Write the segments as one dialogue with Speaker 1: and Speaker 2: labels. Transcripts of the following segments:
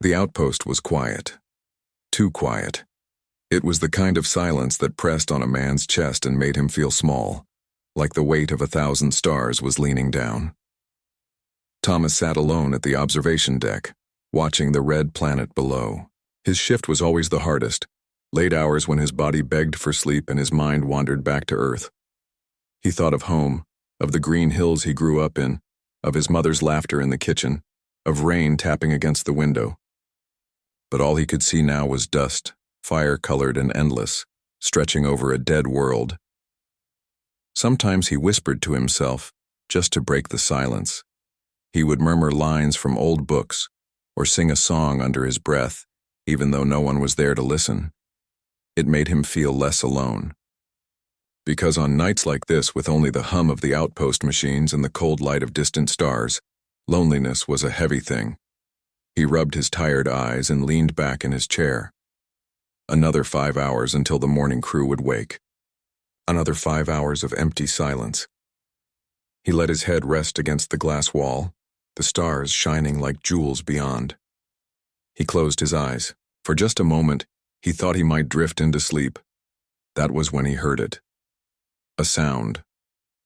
Speaker 1: The outpost was quiet. Too quiet. It was the kind of silence that pressed on a man's chest and made him feel small, like the weight of 1,000 stars was leaning down. Thomas sat alone at the observation deck, watching the red planet below. His shift was always the hardest, late hours when his body begged for sleep and his mind wandered back to Earth. He thought of home, of the green hills he grew up in, of his mother's laughter in the kitchen, of rain tapping against the window. But all he could see now was dust, fire-colored and endless, stretching over a dead world. Sometimes he whispered to himself, just to break the silence. He would murmur lines from old books, or sing a song under his breath, even though no one was there to listen. It made him feel less alone. Because on nights like this, with only the hum of the outpost machines and the cold light of distant stars, loneliness was a heavy thing. He rubbed his tired eyes and leaned back in his chair. Another 5 hours until the morning crew would wake. Another 5 hours of empty silence. He let his head rest against the glass wall, the stars shining like jewels beyond. He closed his eyes. For just a moment, he thought he might drift into sleep. That was when he heard it. A sound.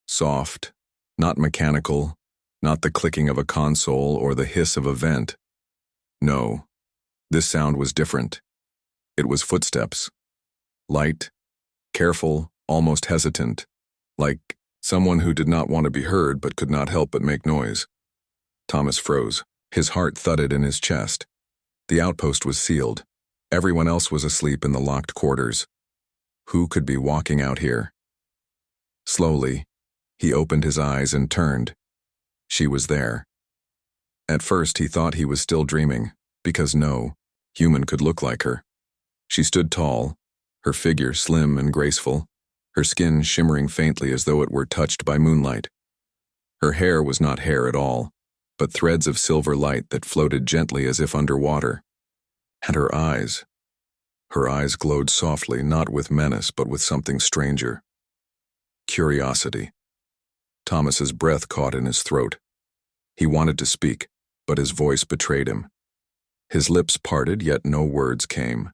Speaker 1: Soft, not mechanical, not the clicking of a console or the hiss of a vent. No, this sound was different. It was footsteps. Light, careful, almost hesitant, like someone who did not want to be heard but could not help but make noise. Thomas froze. His heart thudded in his chest. The outpost was sealed. Everyone else was asleep in the locked quarters. Who could be walking out here? Slowly, he opened his eyes and turned. She was there. At first he thought he was still dreaming, because no human could look like her. She stood tall, her figure slim and graceful, her skin shimmering faintly as though it were touched by moonlight. Her hair was not hair at all, but threads of silver light that floated gently as if underwater. And her eyes glowed softly, not with menace but with something stranger. Curiosity. Thomas's breath caught in his throat. He wanted to speak, but his voice betrayed him. His lips parted, yet no words came.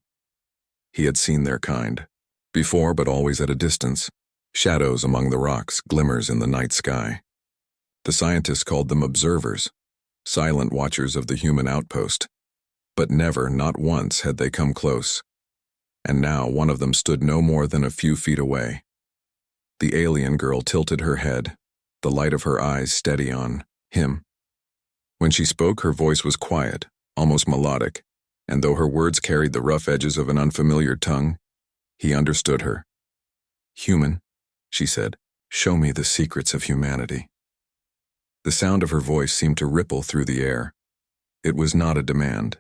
Speaker 1: He had seen their kind. Before, but always at a distance. Shadows among the rocks, glimmers in the night sky. The scientists called them observers, silent watchers of the human outpost. But never, not once, had they come close. And now one of them stood no more than a few feet away. The alien girl tilted her head, the light of her eyes steady on him. When she spoke, her voice was quiet, almost melodic, and though her words carried the rough edges of an unfamiliar tongue, he understood her. "Human," she said, "show me the secrets of humanity." The sound of her voice seemed to ripple through the air. It was not a demand,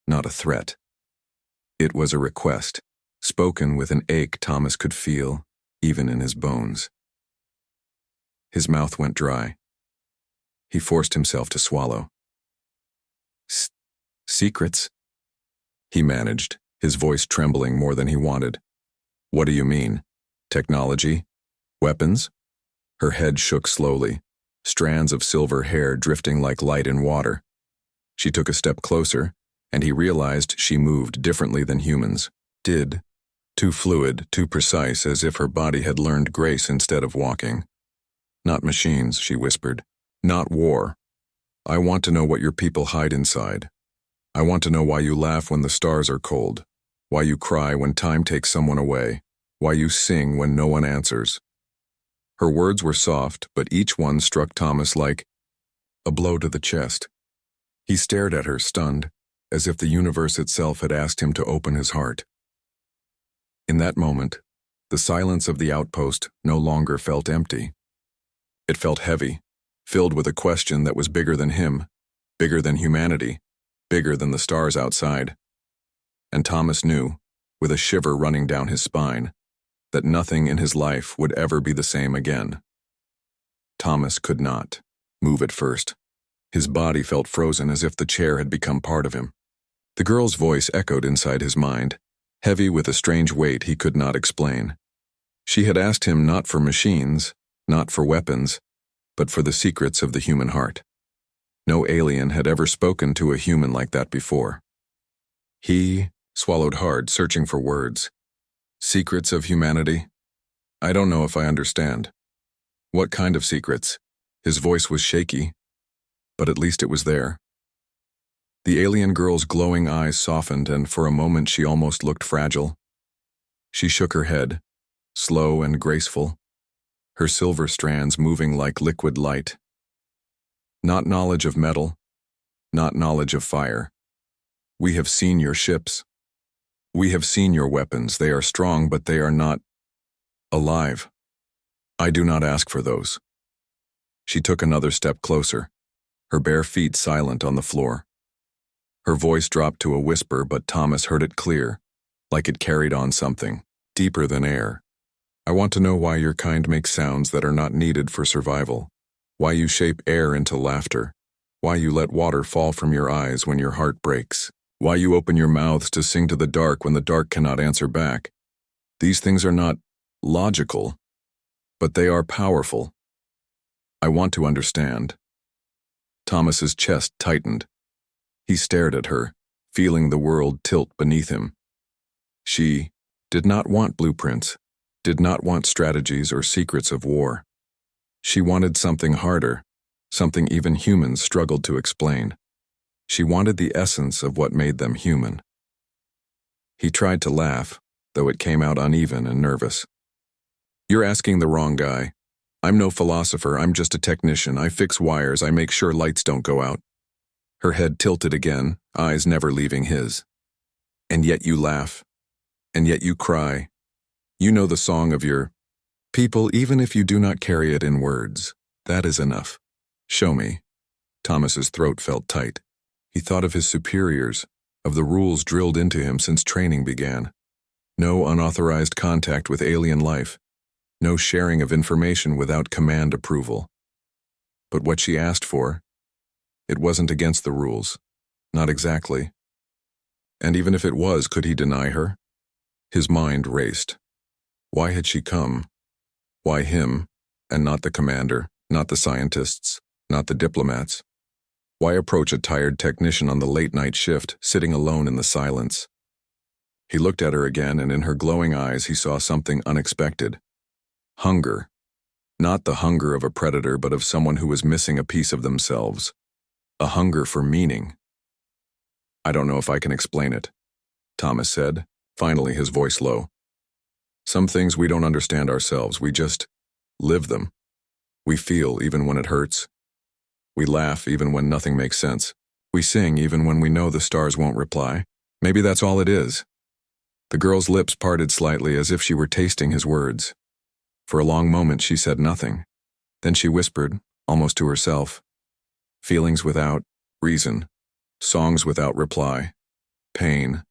Speaker 1: not a threat. It was a request, spoken with an ache Thomas could feel, even in his bones. His mouth went dry. He forced himself to swallow. "Secrets?" he managed, his voice trembling more than he wanted. "What do you mean? Technology? Weapons?" Her head shook slowly, strands of silver hair drifting like light in water. She took a step closer, and he realized she moved differently than humans did. Too fluid, too precise, as if her body had learned grace instead of walking. "Not machines," she whispered. "Not war. I want to know what your people hide inside. I want to know why you laugh when the stars are cold, why you cry when time takes someone away, why you sing when no one answers." Her words were soft, but each one struck Thomas like a blow to the chest. He stared at her, stunned, as if the universe itself had asked him to open his heart. In that moment, the silence of the outpost no longer felt empty. It felt heavy, filled with a question that was bigger than him, bigger than humanity, bigger than the stars outside. And Thomas knew, with a shiver running down his spine, that nothing in his life would ever be the same again. Thomas could not move at first. His body felt frozen as if the chair had become part of him. The girl's voice echoed inside his mind, heavy with a strange weight he could not explain. She had asked him not for machines, not for weapons, but for the secrets of the human heart. No alien had ever spoken to a human like that before. He swallowed hard, searching for words. Secrets of humanity? I don't know if I understand. What kind of secrets? His voice was shaky, but at least it was there. The alien girl's glowing eyes softened, and for a moment she almost looked fragile. She shook her head, slow and graceful, her silver strands moving like liquid light. Not knowledge of metal, not knowledge of fire. We have seen your ships. We have seen your weapons. They are strong, but they are not alive. I do not ask for those. She took another step closer, her bare feet silent on the floor. Her voice dropped to a whisper, but Thomas heard it clear, like it carried on something, deeper than air. I want to know why your kind makes sounds that are not needed for survival, why you shape air into laughter, why you let water fall from your eyes when your heart breaks, why you open your mouths to sing to the dark when the dark cannot answer back. These things are not logical, but they are powerful. I want to understand. Thomas's chest tightened. He stared at her, feeling the world tilt beneath him. She did not want blueprints, did not want strategies or secrets of war. She wanted something harder, something even humans struggled to explain. She wanted the essence of what made them human. He tried to laugh, though it came out uneven and nervous. You're asking the wrong guy. I'm no philosopher, I'm just a technician. I fix wires, I make sure lights don't go out. Her head tilted again, eyes never leaving his. And yet you laugh. And yet you cry. You know the song of your people, even if you do not carry it in words. That is enough. Show me. Thomas's throat felt tight. He thought of his superiors, of the rules drilled into him since training began. No unauthorized contact with alien life. No sharing of information without command approval. But what she asked for, it wasn't against the rules. Not exactly. And even if it was, could he deny her? His mind raced. Why had she come? Why him, and not the commander, not the scientists, not the diplomats? Why approach a tired technician on the late-night shift, sitting alone in the silence? He looked at her again, and in her glowing eyes he saw something unexpected. Hunger. Not the hunger of a predator, but of someone who was missing a piece of themselves. A hunger for meaning. I don't know if I can explain it, Thomas said, finally his voice low. Some things we don't understand ourselves, we just live them. We feel even when it hurts. We laugh even when nothing makes sense. We sing even when we know the stars won't reply. Maybe that's all it is. The girl's lips parted slightly as if she were tasting his words. For a long moment she said nothing. Then she whispered, almost to herself, feelings without reason, songs without reply, pain.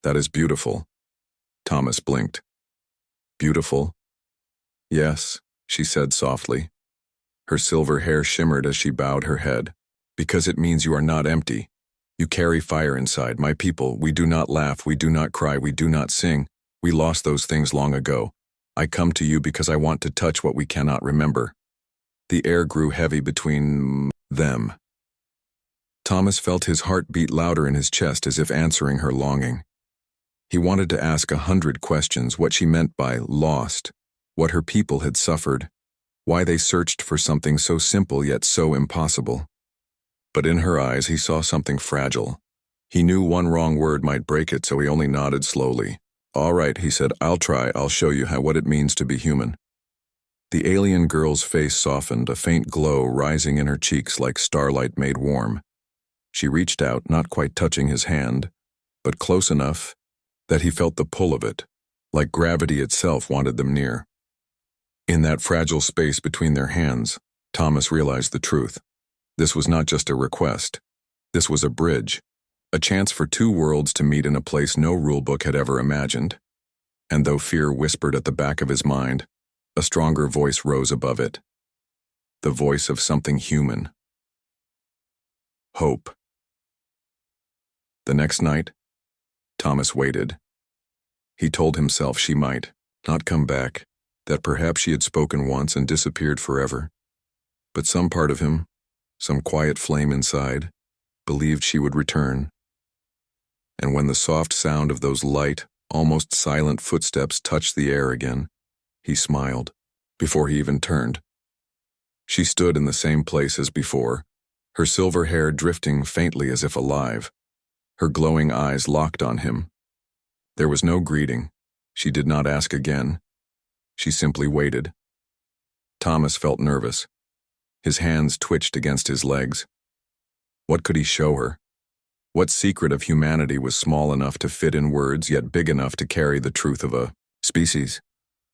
Speaker 1: That is beautiful. Thomas blinked. Beautiful? Yes, she said softly. Her silver hair shimmered as she bowed her head. Because it means you are not empty. You carry fire inside. My people, we do not laugh, we do not cry, we do not sing. We lost those things long ago. I come to you because I want to touch what we cannot remember. The air grew heavy between them. Thomas felt his heart beat louder in his chest as if answering her longing. He wanted to ask 100 questions, what she meant by lost, what her people had suffered, why they searched for something so simple yet so impossible. But in her eyes he saw something fragile. He knew one wrong word might break it, so he only nodded slowly. All right, he said, I'll try, I'll show you what it means to be human. The alien girl's face softened, a faint glow rising in her cheeks like starlight made warm. She reached out, not quite touching his hand, but close enough that he felt the pull of it, like gravity itself wanted them near. In that fragile space between their hands, Thomas realized the truth. This was not just a request. This was a bridge, a chance for two worlds to meet in a place no rulebook had ever imagined. And though fear whispered at the back of his mind, a stronger voice rose above it. The voice of something human. Hope. The next night, Thomas waited. He told himself she might not come back, that perhaps she had spoken once and disappeared forever. But some part of him, some quiet flame inside, believed she would return. And when when the soft sound of those light, almost silent footsteps touched the air again, he smiled, before he even turned. She stood in the same place as before, her silver hair drifting faintly as if alive, her glowing eyes locked on him. There was no greeting. She did not ask again. She simply waited. Thomas felt nervous. His hands twitched against his legs. What could he show her? What secret of humanity was small enough to fit in words yet big enough to carry the truth of a species?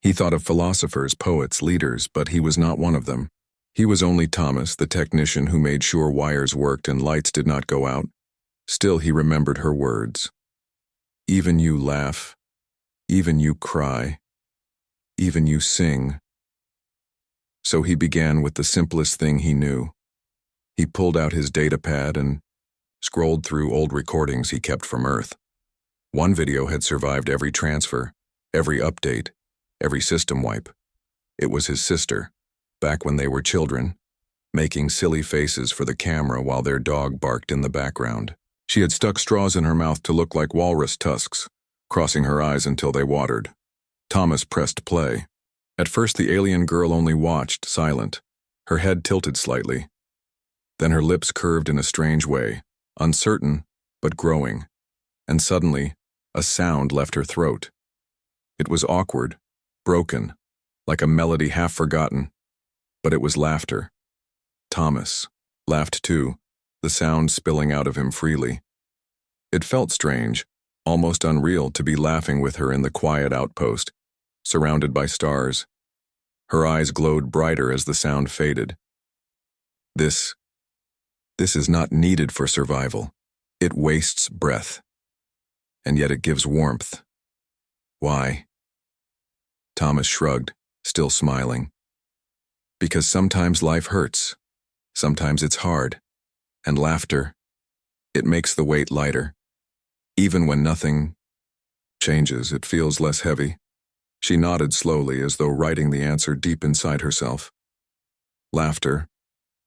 Speaker 1: He thought of philosophers, poets, leaders, but he was not one of them. He was only Thomas, the technician who made sure wires worked and lights did not go out. Still, he remembered her words. Even you laugh, even you cry, even you sing. So he began with the simplest thing he knew. He pulled out his data pad and scrolled through old recordings he kept from Earth. One video had survived every transfer, every update, every system wipe. It was his sister, back when they were children, making silly faces for the camera while their dog barked in the background. She had stuck straws in her mouth to look like walrus tusks, crossing her eyes until they watered. Thomas pressed play. At first the alien girl only watched, silent, her head tilted slightly. Then her lips curved in a strange way, uncertain, but growing. And suddenly, a sound left her throat. It was awkward, broken, like a melody half forgotten, but it was laughter. Thomas laughed too, the sound spilling out of him freely. It felt strange, almost unreal to be laughing with her in the quiet outpost, surrounded by stars. Her eyes glowed brighter as the sound faded. This is not needed for survival. It wastes breath. And yet it gives warmth. Why? Thomas shrugged, still smiling. Because sometimes life hurts. Sometimes it's hard. And laughter, it makes the weight lighter. Even when nothing changes, it feels less heavy. She nodded slowly, as though writing the answer deep inside herself. Laughter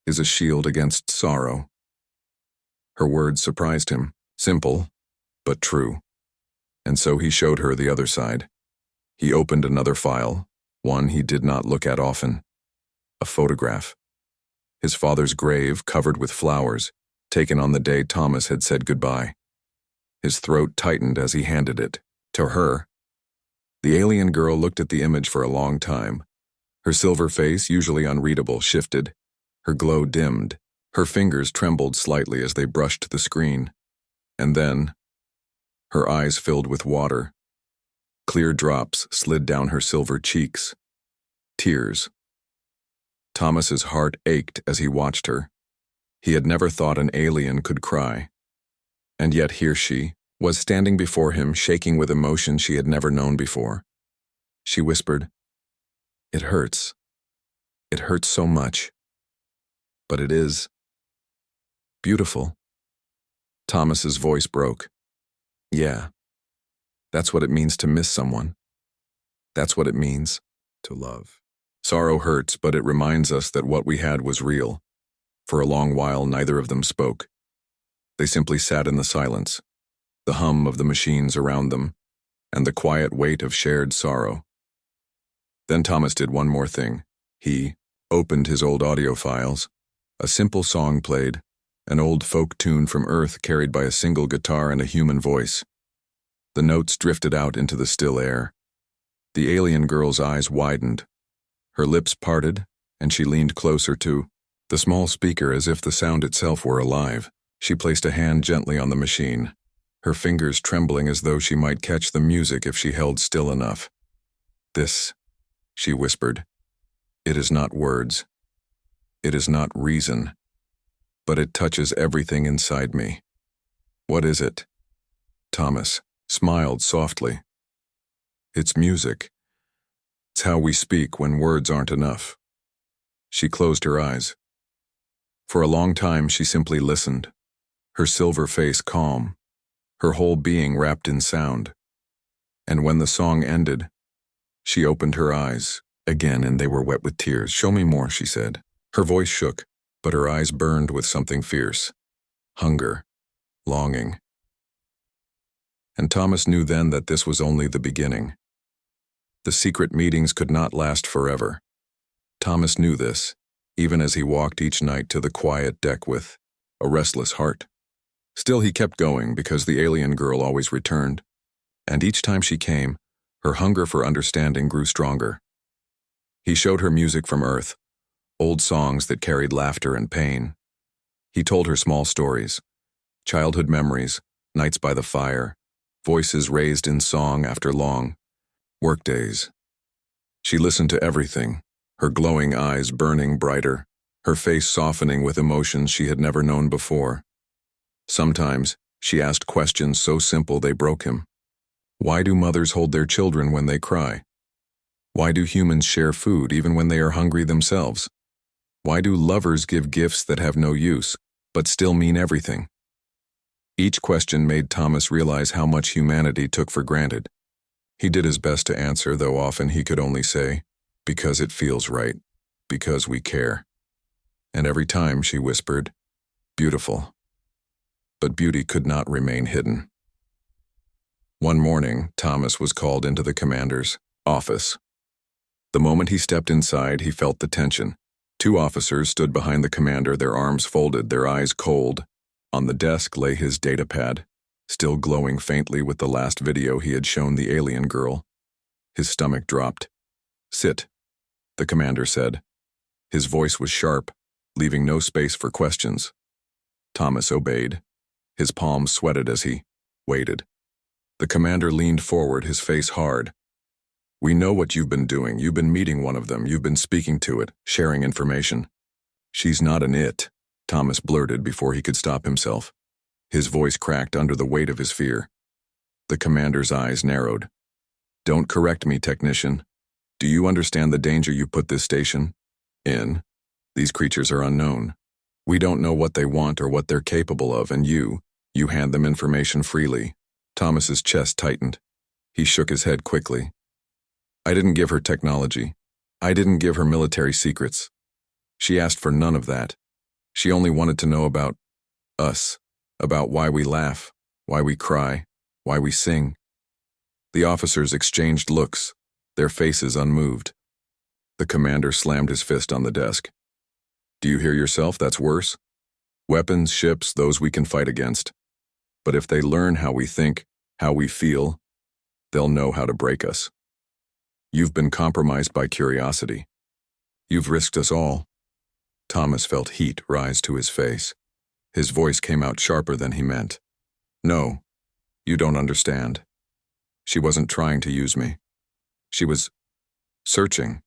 Speaker 1: is a shield against sorrow. Her words surprised him, simple, but true. And so he showed her the other side. He opened another file, one he did not look at often. A photograph. His father's grave covered with flowers, taken on the day Thomas had said goodbye. His throat tightened as he handed it to her. The alien girl looked at the image for a long time. Her silver face, usually unreadable, shifted. Her glow dimmed. Her fingers trembled slightly as they brushed the screen. And then, her eyes filled with water. Clear drops slid down her silver cheeks. Tears. Thomas's heart ached as he watched her. He had never thought an alien could cry. And yet here she was standing before him, shaking with emotion she had never known before. She whispered, "It hurts. It hurts so much. But it is beautiful." Thomas's voice broke. Yeah, that's what it means to miss someone. That's what it means to love. Sorrow hurts, but it reminds us that what we had was real. For a long while, neither of them spoke. They simply sat in the silence, the hum of the machines around them, and the quiet weight of shared sorrow. Then Thomas did one more thing. He opened his old audio files. A simple song played, an old folk tune from Earth carried by a single guitar and a human voice. The notes drifted out into the still air. The alien girl's eyes widened. Her lips parted, and she leaned closer to the small speaker as if the sound itself were alive. She placed a hand gently on the machine, her fingers trembling as though she might catch the music if she held still enough. "This," she whispered. "It is not words. It is not reason. But it touches everything inside me." "What is it?" Thomas smiled softly. "It's music. It's how we speak when words aren't enough." She closed her eyes. For a long time she simply listened, her silver face calm, her whole being wrapped in sound. And when the song ended, she opened her eyes again, and they were wet with tears. "Show me more," she said. Her voice shook, but her eyes burned with something fierce. Hunger, longing. And Thomas knew then that this was only the beginning. The secret meetings could not last forever. Thomas knew this, even as he walked each night to the quiet deck with a restless heart. Still he kept going because the alien girl always returned, and each time she came, her hunger for understanding grew stronger. He showed her music from Earth, old songs that carried laughter and pain. He told her small stories, childhood memories, nights by the fire, voices raised in song after long workdays. She listened to everything, her glowing eyes burning brighter, her face softening with emotions she had never known before. Sometimes, she asked questions so simple they broke him. Why do mothers hold their children when they cry? Why do humans share food even when they are hungry themselves? Why do lovers give gifts that have no use, but still mean everything? Each question made Thomas realize how much humanity took for granted. He did his best to answer, though often he could only say, "Because it feels right, because we care." And every time she whispered, "Beautiful." But beauty could not remain hidden. One morning, Thomas was called into the commander's office. The moment he stepped inside, he felt the tension. Two officers stood behind the commander, their arms folded, their eyes cold. On the desk lay his datapad, still glowing faintly with the last video he had shown the alien girl. His stomach dropped. "Sit," the commander said. His voice was sharp, leaving no space for questions. Thomas obeyed. His palms sweated as he waited. The commander leaned forward, his face hard. "We know what you've been doing. You've been meeting one of them. You've been speaking to it, sharing information." "She's not an it," Thomas blurted before he could stop himself. His voice cracked under the weight of his fear. The commander's eyes narrowed. "Don't correct me, technician. Do you understand the danger you put this station in? These creatures are unknown. We don't know what they want or what they're capable of, and you hand them information freely." Thomas's chest tightened. He shook his head quickly. "I didn't give her technology. I didn't give her military secrets. She asked for none of that. She only wanted to know about us, about why we laugh, why we cry, why we sing." The officers exchanged looks, their faces unmoved. The commander slammed his fist on the desk. "Do you hear yourself? That's worse. Weapons, ships, those we can fight against. But if they learn how we think, how we feel, they'll know how to break us. You've been compromised by curiosity. You've risked us all." Thomas felt heat rise to his face. His voice came out sharper than he meant. "No, you don't understand. She wasn't trying to use me. She was searching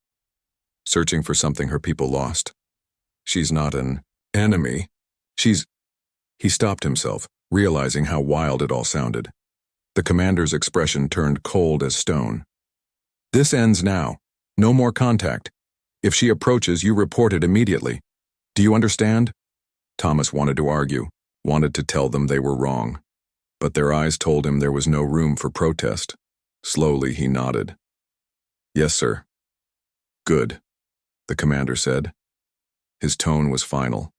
Speaker 1: for something her people lost. She's not an enemy. She's—" He stopped himself, realizing how wild it all sounded. The commander's expression turned cold as stone. "This ends now. No more contact. If she approaches, you report it immediately. Do you understand?" Thomas wanted to argue, wanted to tell them they were wrong. But their eyes told him there was no room for protest. Slowly he nodded. "Yes, sir." "Good," the commander said. His tone was final.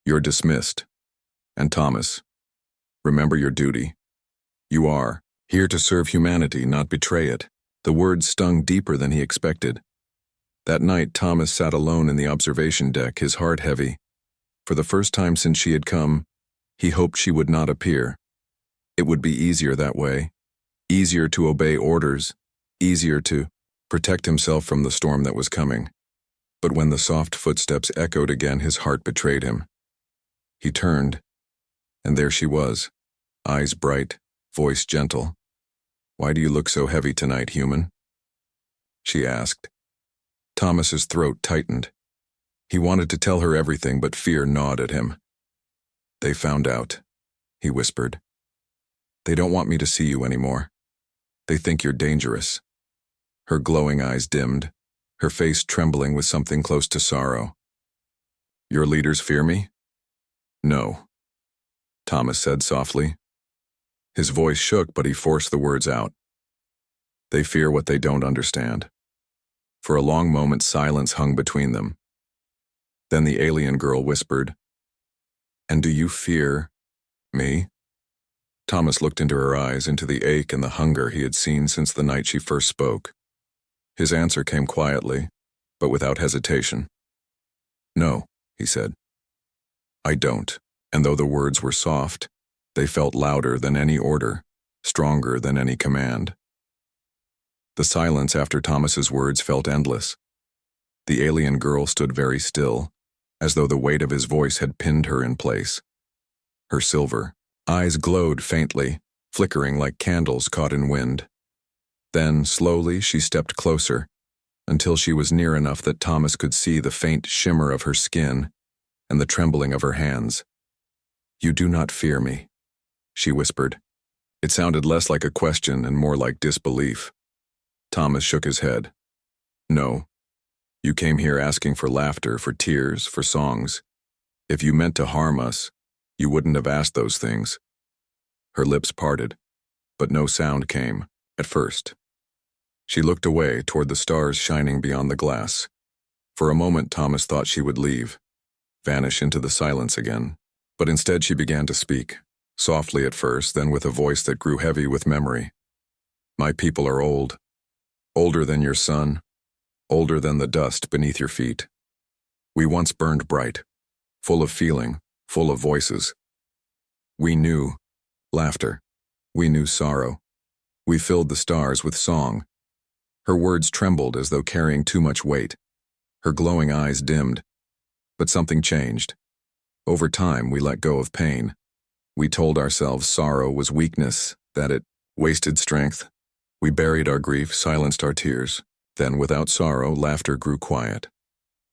Speaker 1: "You're dismissed. And Thomas, remember your duty. You are here to serve humanity, not betray it." The words stung deeper than he expected. That night, Thomas sat alone in the observation deck, his heart heavy. For the first time since she had come, he hoped she would not appear. It would be easier that way. Easier to obey orders. Easier to protect himself from the storm that was coming. But when the soft footsteps echoed again, his heart betrayed him. He turned, and there she was, eyes bright, voice gentle. "Why do you look so heavy tonight, human?" she asked. Thomas's throat tightened. He wanted to tell her everything, but fear gnawed at him. "They found out," he whispered. "They don't want me to see you anymore. They think you're dangerous." Her glowing eyes dimmed, her face trembling with something close to sorrow. "Your leaders fear me?" "No," Thomas said softly. His voice shook, but he forced the words out. "They fear what they don't understand." For a long moment, silence hung between them. Then the alien girl whispered, "And do you fear me?" Thomas looked into her eyes, into the ache and the hunger he had seen since the night she first spoke. His answer came quietly, but without hesitation. "No," he said. "I don't." And though the words were soft, they felt louder than any order, stronger than any command. The silence after Thomas's words felt endless. The alien girl stood very still, as though the weight of his voice had pinned her in place. Her silver eyes glowed faintly, flickering like candles caught in wind. Then, slowly, she stepped closer, until she was near enough that Thomas could see the faint shimmer of her skin and the trembling of her hands. "You do not fear me," she whispered. It sounded less like a question and more like disbelief. Thomas shook his head. "No. You came here asking for laughter, for tears, for songs. If you meant to harm us, you wouldn't have asked those things." Her lips parted, but no sound came, at first. She looked away toward the stars shining beyond the glass. For a moment Thomas thought she would leave, vanish into the silence again. But instead she began to speak, softly at first, then with a voice that grew heavy with memory. "My people are old, older than your sun, older than the dust beneath your feet. We once burned bright, full of feeling, full of voices. We knew laughter. We knew sorrow. We filled the stars with song." Her words trembled as though carrying too much weight. Her glowing eyes dimmed. But something changed. Over time, we let go of pain. We told ourselves sorrow was weakness, that it wasted strength. We buried our grief, silenced our tears. Then, without sorrow, laughter grew quiet.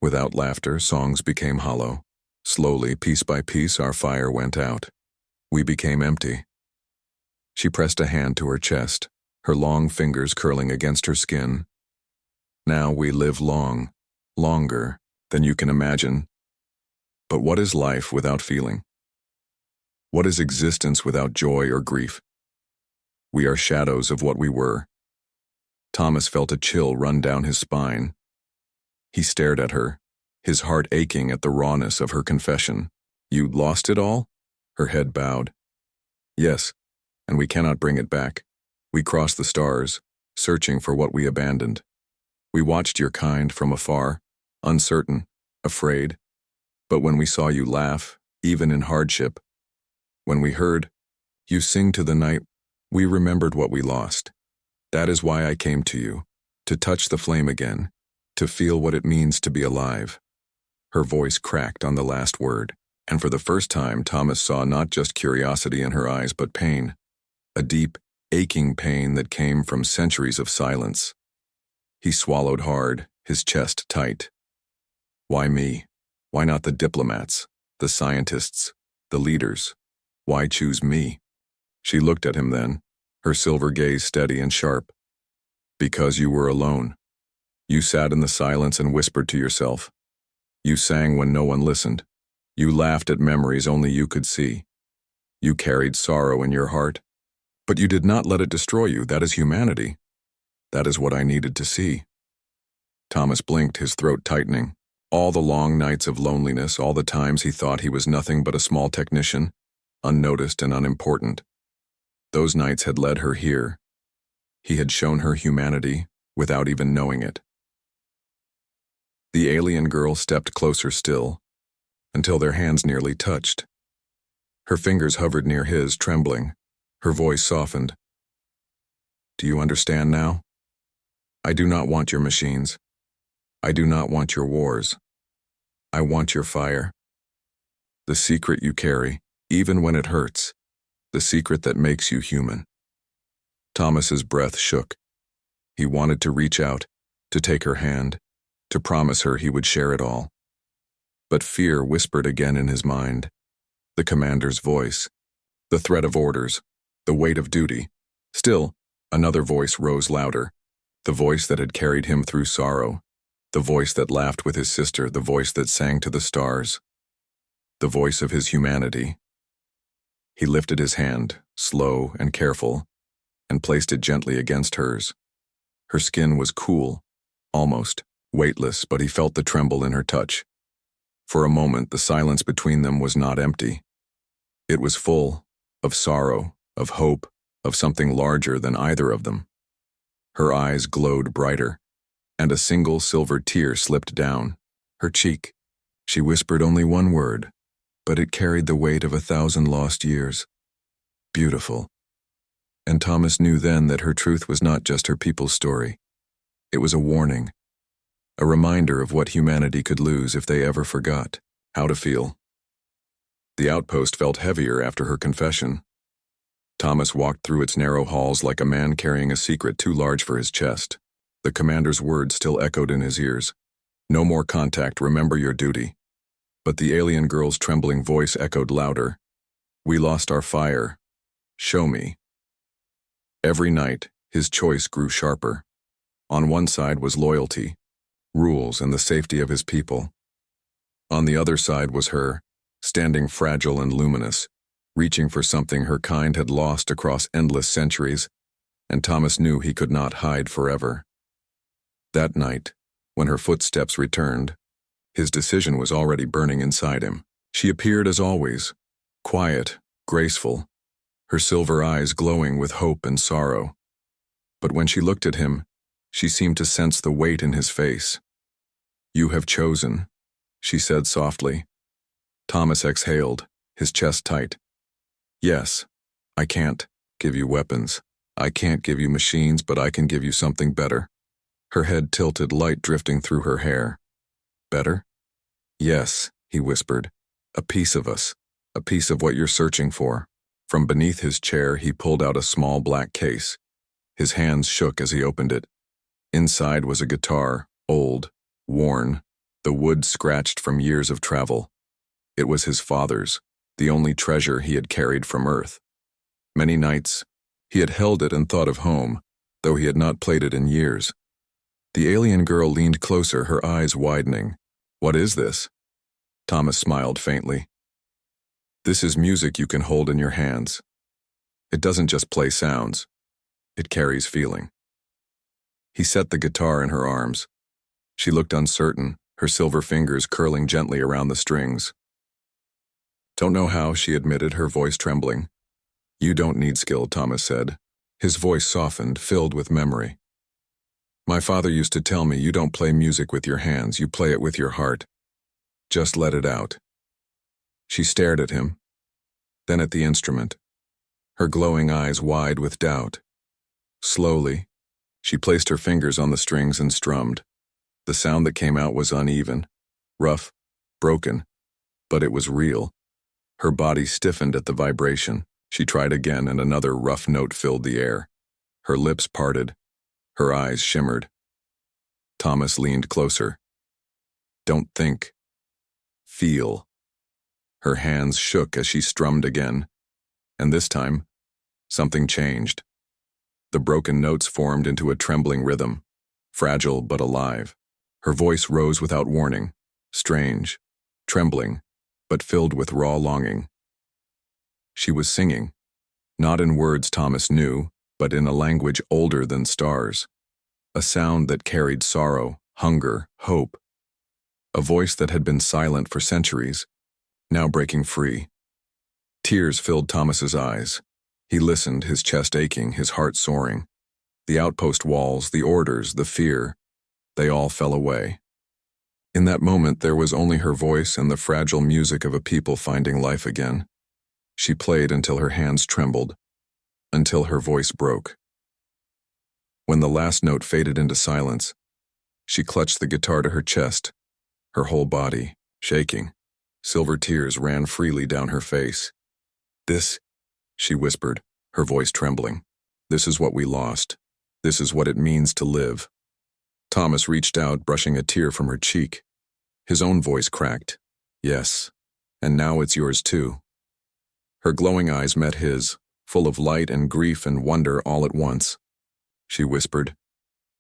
Speaker 1: Without laughter, songs became hollow. Slowly, piece by piece, our fire went out. We became empty. She pressed a hand to her chest, her long fingers curling against her skin. "Now we live long, longer than you can imagine. But what is life without feeling? What is existence without joy or grief? We are shadows of what we were." Thomas felt a chill run down his spine. He stared at her, his heart aching at the rawness of her confession. "You lost it all?" Her head bowed. "Yes, and we cannot bring it back. We crossed the stars, searching for what we abandoned. We watched your kind from afar, uncertain, afraid. But when we saw you laugh, even in hardship, when we heard you sing to the night, we remembered what we lost. That is why I came to you, to touch the flame again, to feel what it means to be alive." Her voice cracked on the last word, and for the first time Thomas saw not just curiosity in her eyes but pain, a deep, aching pain that came from centuries of silence. He swallowed hard, his chest tight. "Why me? Why not the diplomats, the scientists, the leaders? Why choose me?" She looked at him then, her silver gaze steady and sharp. "Because you were alone. You sat in the silence and whispered to yourself. You sang when no one listened. You laughed at memories only you could see. You carried sorrow in your heart. But you did not let it destroy you. That is humanity. That is what I needed to see." Thomas blinked, his throat tightening. All the long nights of loneliness, all the times he thought he was nothing but a small technician, unnoticed and unimportant. Those nights had led her here. He had shown her humanity without even knowing it. The alien girl stepped closer still, until their hands nearly touched. Her fingers hovered near his, trembling. Her voice softened. "Do you understand now? I do not want your machines. I do not want your wars. I want your fire. The secret you carry, even when it hurts. The secret that makes you human." Thomas's breath shook. He wanted to reach out, to take her hand, to promise her he would share it all. But fear whispered again in his mind. The commander's voice, the threat of orders, the weight of duty. Still, another voice rose louder, the voice that had carried him through sorrow, the voice that laughed with his sister, the voice that sang to the stars, the voice of his humanity. He lifted his hand, slow and careful, and placed it gently against hers. Her skin was cool, almost weightless, but he felt the tremble in her touch. For a moment, the silence between them was not empty. It was full of sorrow, of hope, of something larger than either of them. Her eyes glowed brighter, and a single silver tear slipped down her cheek. She whispered only one word, but it carried the weight of 1,000 lost years. Beautiful. And Thomas knew then that her truth was not just her people's story. It was a warning, a reminder of what humanity could lose if they ever forgot how to feel. The outpost felt heavier after her confession. Thomas walked through its narrow halls like a man carrying a secret too large for his chest. The commander's words still echoed in his ears. No more contact, remember your duty. But the alien girl's trembling voice echoed louder. We lost our fire. Show me. Every night, his choice grew sharper. On one side was loyalty, rules, and the safety of his people. On the other side was her, standing fragile and luminous, reaching for something her kind had lost across endless centuries, and Thomas knew he could not hide forever. That night, when her footsteps returned, his decision was already burning inside him. She appeared as always, quiet, graceful, her silver eyes glowing with hope and sorrow. But when she looked at him, she seemed to sense the weight in his face. You have chosen, she said softly. Thomas exhaled, his chest tight. Yes, I can't give you weapons. I can't give you machines, but I can give you something better. Her head tilted, light drifting through her hair. Better? Yes, he whispered. A piece of us. A piece of what you're searching for. From beneath his chair, he pulled out a small black case. His hands shook as he opened it. Inside was a guitar, old, worn, the wood scratched from years of travel. It was his father's, the only treasure he had carried from Earth. Many nights, he had held it and thought of home, though he had not played it in years. The alien girl leaned closer, her eyes widening. What is this? Thomas smiled faintly. This is music you can hold in your hands. It doesn't just play sounds. It carries feeling. He set the guitar in her arms. She looked uncertain, her silver fingers curling gently around the strings. Don't know how, she admitted, her voice trembling. You don't need skill, Thomas said. His voice softened, filled with memory. My father used to tell me you don't play music with your hands, you play it with your heart. Just let it out. She stared at him, then at the instrument, her glowing eyes wide with doubt. Slowly, she placed her fingers on the strings and strummed. The sound that came out was uneven, rough, broken, but it was real. Her body stiffened at the vibration. She tried again, and another rough note filled the air. Her lips parted. Her eyes shimmered. Thomas leaned closer. Don't think. Feel. Her hands shook as she strummed again. And this time, something changed. The broken notes formed into a trembling rhythm, fragile but alive. Her voice rose without warning, strange, trembling, but filled with raw longing. She was singing, not in words Thomas knew, but in a language older than stars. A sound that carried sorrow, hunger, hope. A voice that had been silent for centuries, now breaking free. Tears filled Thomas's eyes. He listened, his chest aching, his heart soaring. The outpost walls, the orders, the fear, they all fell away. In that moment, there was only her voice and the fragile music of a people finding life again. She played until her hands trembled, until her voice broke. When the last note faded into silence, she clutched the guitar to her chest, her whole body shaking. Silver tears ran freely down her face. This, she whispered, her voice trembling. This is what we lost. This is what it means to live. Thomas reached out, brushing a tear from her cheek. His own voice cracked. Yes, and now it's yours too. Her glowing eyes met his, full of light and grief and wonder all at once. She whispered,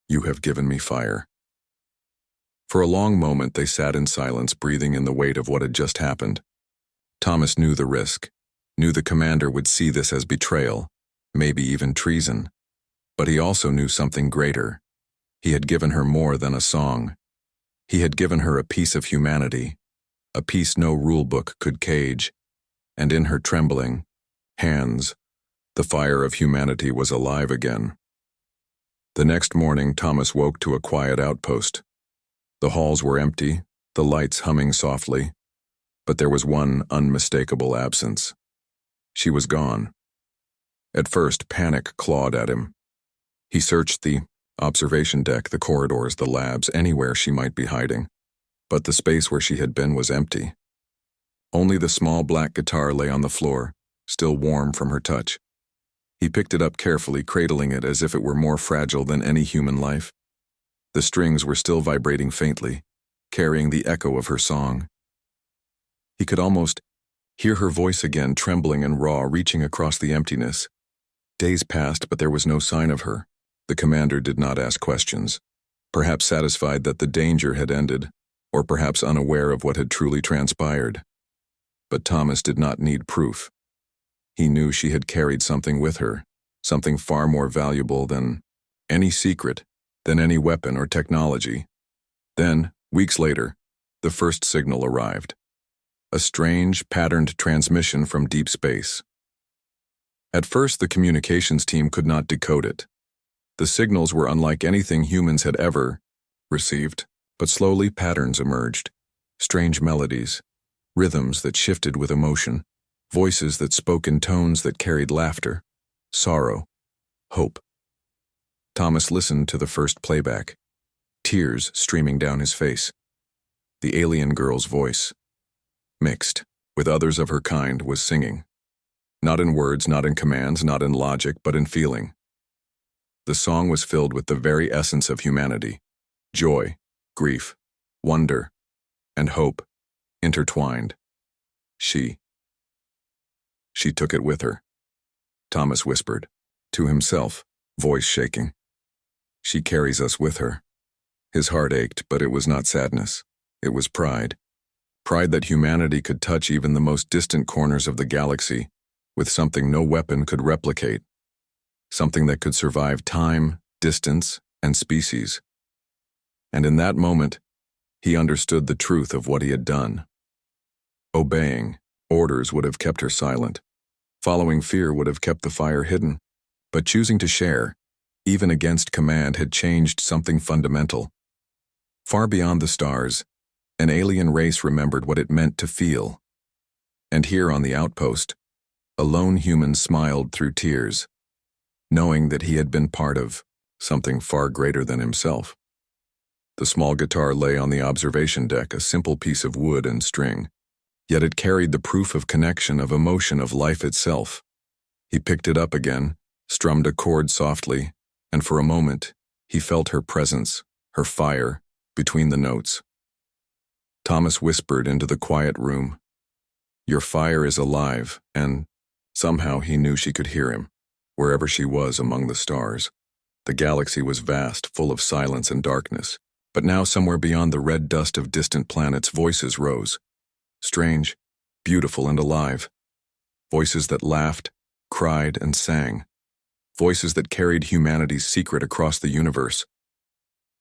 Speaker 1: You have given me fire. For a long moment they sat in silence, breathing in the weight of what had just happened. Thomas knew the risk, knew the commander would see this as betrayal, maybe even treason. But he also knew something greater. He had given her more than a song. He had given her a piece of humanity, a piece no rulebook could cage. And in her trembling hands, The fire of humanity was alive again. The next morning, Thomas woke to a quiet outpost. The halls were empty, the lights humming softly, but there was one unmistakable absence. She was gone. At first, panic clawed at him. He searched the observation deck, the corridors, the labs, anywhere she might be hiding, but the space where she had been was empty. Only the small black guitar lay on the floor, still warm from her touch. He picked it up carefully, cradling it as if it were more fragile than any human life. The strings were still vibrating faintly, carrying the echo of her song. He could almost hear her voice again, trembling and raw, reaching across the emptiness. Days passed, but there was no sign of her. The commander did not ask questions, perhaps satisfied that the danger had ended, or perhaps unaware of what had truly transpired. But Thomas did not need proof. He knew she had carried something with her, something far more valuable than any secret, than any weapon or technology. Then, weeks later, the first signal arrived. A strange, patterned transmission from deep space. At first, the communications team could not decode it. The signals were unlike anything humans had ever received, but slowly patterns emerged. Strange melodies, rhythms that shifted with emotion, voices that spoke in tones that carried laughter, sorrow, hope. Thomas listened to the first playback, tears streaming down his face. The alien girl's voice, mixed with others of her kind, was singing. Not in words, not in commands, not in logic, but in feeling. The song was filled with the very essence of humanity: joy, grief, wonder, and hope, intertwined. She took it with her. Thomas whispered, to himself, voice shaking. She carries us with her. His heart ached, but it was not sadness. It was pride. Pride that humanity could touch even the most distant corners of the galaxy, with something no weapon could replicate. Something that could survive time, distance, and species. And in that moment, he understood the truth of what he had done. Obeying orders would have kept her silent. Following fear would have kept the fire hidden. But choosing to share, even against command, had changed something fundamental. Far beyond the stars, an alien race remembered what it meant to feel. And here on the outpost, a lone human smiled through tears, knowing that he had been part of something far greater than himself. The small guitar lay on the observation deck, a simple piece of wood and string, yet it carried the proof of connection, of emotion, of life itself. He picked it up again, strummed a chord softly, and for a moment, he felt her presence, her fire, between the notes. Thomas whispered into the quiet room, "Your fire is alive," and somehow he knew she could hear him, wherever she was among the stars. The galaxy was vast, full of silence and darkness, but now somewhere beyond the red dust of distant planets, voices rose. Strange, beautiful, and alive. Voices that laughed, cried, and sang. Voices that carried humanity's secret across the universe.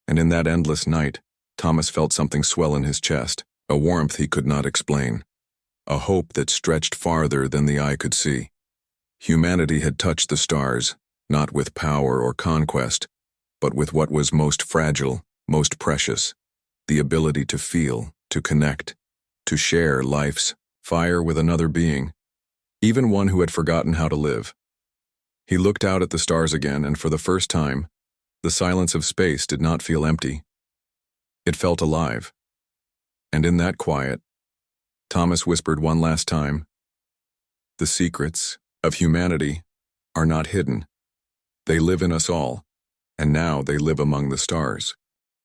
Speaker 1: And in that endless night, Thomas felt something swell in his chest, a warmth he could not explain, a hope that stretched farther than the eye could see. Humanity had touched the stars, not with power or conquest, but with what was most fragile, most precious, the ability to feel, to connect, to share life's fire with another being, even one who had forgotten how to live. He looked out at the stars again, and for the first time, the silence of space did not feel empty. It felt alive. And in that quiet, Thomas whispered one last time, "The secrets of humanity are not hidden. They live in us all, and now they live among the stars."